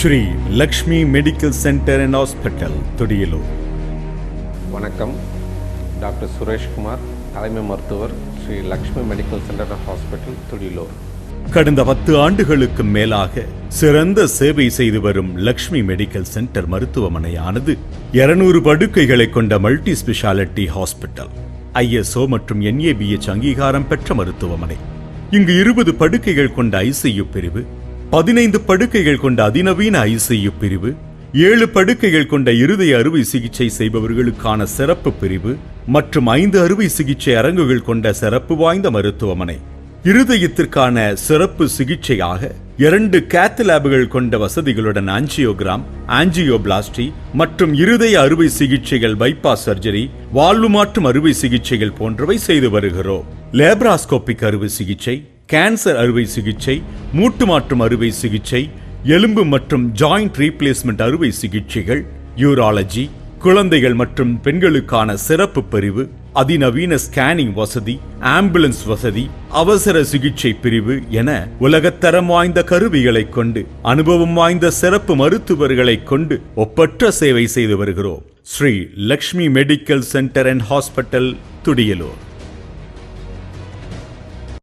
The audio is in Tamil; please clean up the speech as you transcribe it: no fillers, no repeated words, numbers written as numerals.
Sri Lakshmi medical centre and hospital Thudiyalur. வணக்கம். டாக்டர் சுரேஷ்குமார், தலைமை மருத்துவர், Sri Lakshmi medical centre and hospital Thudiyalur. கடந்த 10 ஆண்டுகளுக்கு மேலாக சிறந்த சேவை செய்து வரும் லக்ஷ்மி மெடிக்கல் சென்டர் மருத்துவமனையானது 200 படுக்கைகளை கொண்ட மல்டி ஸ்பெஷாலிட்டி ஹாஸ்பிட்டல், ISO மற்றும் NABH அங்கீகாரம் பெற்ற மருத்துவமனை. இங்கு 20 படுக்கைகள் கொண்ட ICU பிரிவு, 15 படுக்கைகள் கொண்ட அதிநவீன ICU பிரிவு, 7 படுக்கைகள் கொண்ட இருதய அறுவை சிகிச்சை செய்பவர்களுக்கான சிறப்பு பிரிவு மற்றும் 5 அறுவை சிகிச்சை அரங்குகள் கொண்ட சிறப்பு வாய்ந்த மருத்துவமனை. இருதயத்திற்கான சிறப்பு சிகிச்சையாக 2 கேத் லேபுகள் கொண்ட வசதிகளுடன் ஆஞ்சியோகிராம், ஆஞ்சியோபிளாஸ்டி மற்றும் இருதய அறுவை சிகிச்சைகள், பைபாஸ் சர்ஜரி, வால்வு மாற்றும் அறுவை சிகிச்சைகள் போன்றவை செய்து வருகிறோம். லேப்ராஸ்கோபிக் அறுவை சிகிச்சை, கேன்சர் அறுவை சிகிச்சை, மூட்டு மாற்றும் அறுவை சிகிச்சை, எலும்பு மற்றும் ஜாயிண்ட் ரீப்ளேஸ்மெண்ட் அறுவை சிகிச்சைகள், யூராலஜி, குழந்தைகள் மற்றும் பெண்களுக்கான சிறப்பு பிரிவு, அதிநவீன ஸ்கேனிங் வசதி, ஆம்புலன்ஸ் வசதி, அவசர சிகிச்சை பிரிவு என உலகத்தரம் வாய்ந்த கருவிகளை கொண்டு, அனுபவம் வாய்ந்த சிறப்பு மருத்துவர்களை கொண்டு ஒப்பற்ற சேவை செய்து வருகிறோம். Sri Lakshmi medical centre and hospital Thudiyalur.